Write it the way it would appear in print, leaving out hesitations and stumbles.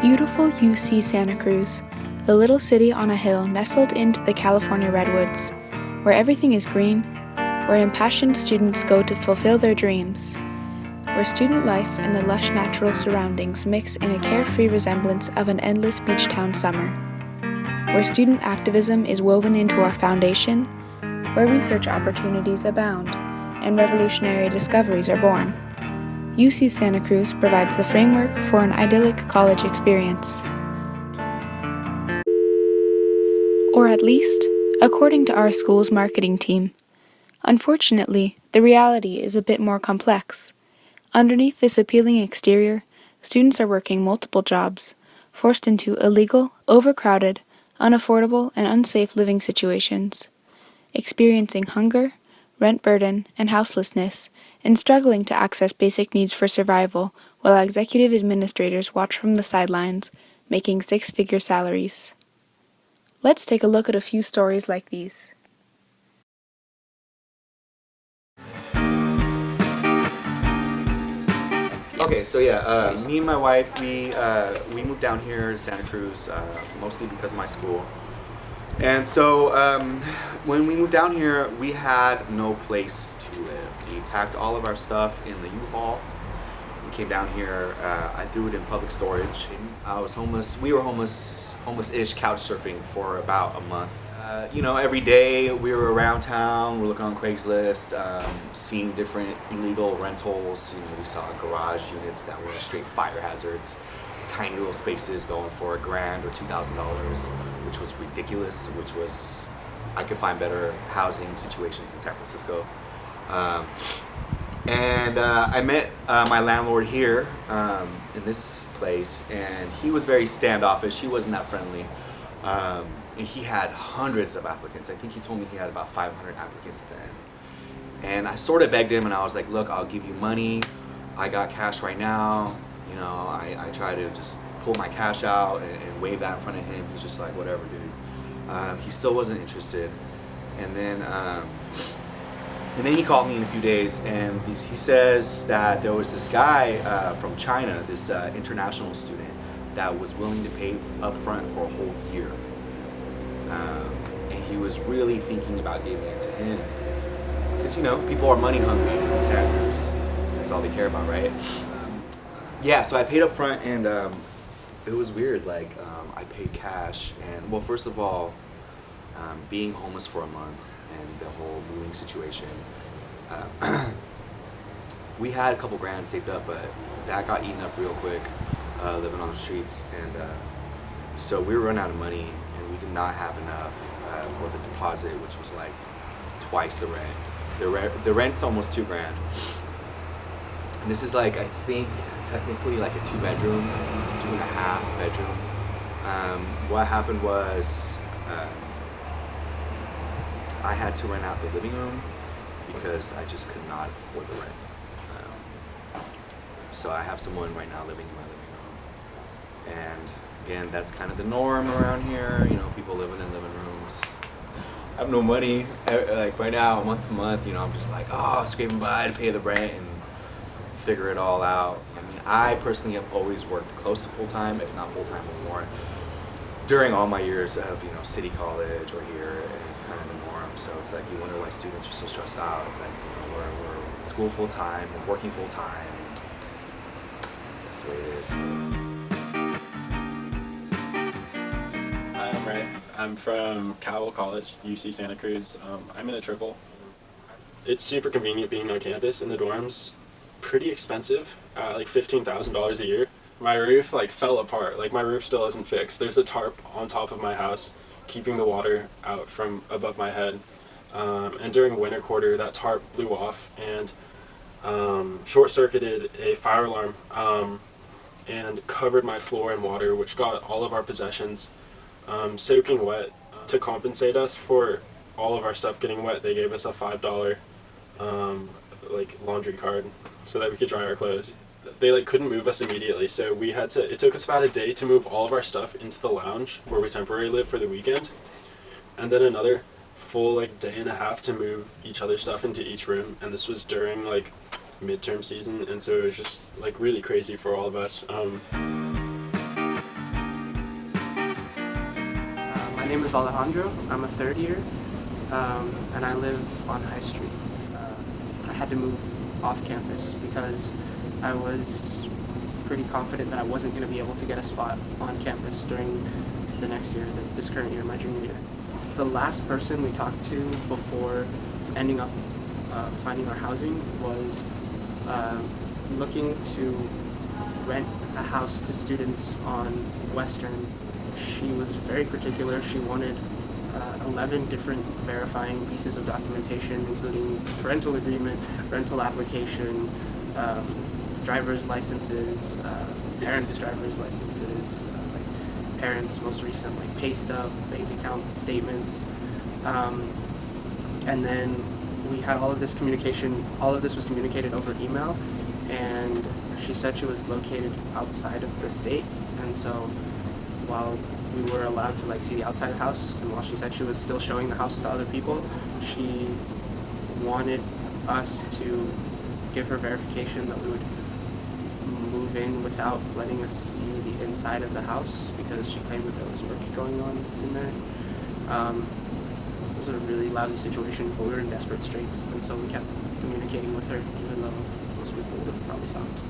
Beautiful UC Santa Cruz, the little city on a hill nestled into the California redwoods, where everything is green, where impassioned students go to fulfill their dreams, where student life and the lush natural surroundings mix in a carefree resemblance of an endless beach town summer, where student activism is woven into our foundation, where research opportunities abound and revolutionary discoveries are born. UC Santa Cruz provides the framework for an idyllic college experience. Or at least, according to our school's marketing team. Unfortunately, the reality is a bit more complex. Underneath this appealing exterior, students are working multiple jobs, forced into illegal, overcrowded, unaffordable, and unsafe living situations, experiencing hunger, rent burden, and houselessness, and struggling to access basic needs for survival while executive administrators watch from the sidelines, making six-figure salaries. Let's take a look at a few stories like these. Okay, so me and my wife, we moved down here to Santa Cruz mostly because of my school. And so when we moved down here, we had no place to live. We packed all of our stuff in the U-Haul. We came down here. I threw it in public storage. I was homeless. We were homeless-ish, couch surfing for about a month. Every day we were around town. We're looking on Craigslist, seeing different illegal rentals. We saw garage units that were straight fire hazards. Tiny little spaces going for $1,000 or $2,000, which was ridiculous. I could find better housing situations in San Francisco. I met my landlord here in this place, and he was very standoffish. He wasn't that friendly. And he had hundreds of applicants. I think he told me he had about 500 applicants then. And I sort of begged him, and I was like, look, I'll give you money. I got cash right now. I try to just pull my cash out and wave that in front of him. He's just like, whatever, dude. He still wasn't interested. And then he called me in a few days, and he says that there was this guy from China, this international student, that was willing to pay up front for a whole year. And he was really thinking about giving it to him. Because, people are money hungry in Santa Cruz. That's all they care about, right? So I paid up front, and it was weird. I paid cash, and first of all, being homeless for a month and the whole moving situation, we had a couple grand saved up, but that got eaten up real quick, living on the streets, and so we were running out of money, and we did not have enough for the deposit, which was like twice the rent. The rent's almost $2,000. And this is I think, technically like a 2-bedroom, 2.5 bedroom. What happened was I had to rent out the living room because I just could not afford the rent. So I have someone right now living in my living room. And again, that's kind of the norm around here. People living in living rooms. I have no money. Right now, month to month, I'm just scraping by to pay the rent and figure it all out. I personally have always worked close to full-time, if not full-time or more, during all my years of, city college or here, and it's kind of the norm. So it's you wonder why students are so stressed out. It's we're in school full-time, we're working full-time, and that's the way it is. Hi, I'm Ray. I'm from Cowell College, UC Santa Cruz. I'm in a triple. It's super convenient being on campus in the dorms. Pretty expensive, like $15,000 a year. My roof fell apart. My roof still isn't fixed. There's a tarp on top of my house keeping the water out from above my head. And during winter quarter, that tarp blew off and short-circuited a fire alarm and covered my floor in water, which got all of our possessions soaking wet. To compensate us for all of our stuff getting wet, they gave us a $5 laundry card so that we could dry our clothes. They couldn't move us immediately, so it took us about a day to move all of our stuff into the lounge where we temporarily live for the weekend, and then another full day and a half to move each other's stuff into each room. And this was during midterm season, and so it was just really crazy for all of us. name is Alejandro. I'm a third year, and I live on High Street. I had to move off campus because I was pretty confident that I wasn't going to be able to get a spot on campus during the next year, this current year, my junior year. The last person we talked to before ending up finding our housing was looking to rent a house to students on Western. She was very particular. She wanted 11 different verifying pieces of documentation, including parental agreement, rental application, driver's licenses, parents' driver's licenses, like parents' most recent like pay stub, bank account statements, and then we had all of this communication. All of this was communicated over email, and she said she was located outside of the state, and so while we were allowed to like see the outside house, and while she said she was still showing the house to other people, she wanted us to give her verification that we would move in without letting us see the inside of the house, because she claimed that there was work going on in there. It was a really lousy situation, but we were in desperate straits, and so we kept communicating with her, even though most people would have probably stopped.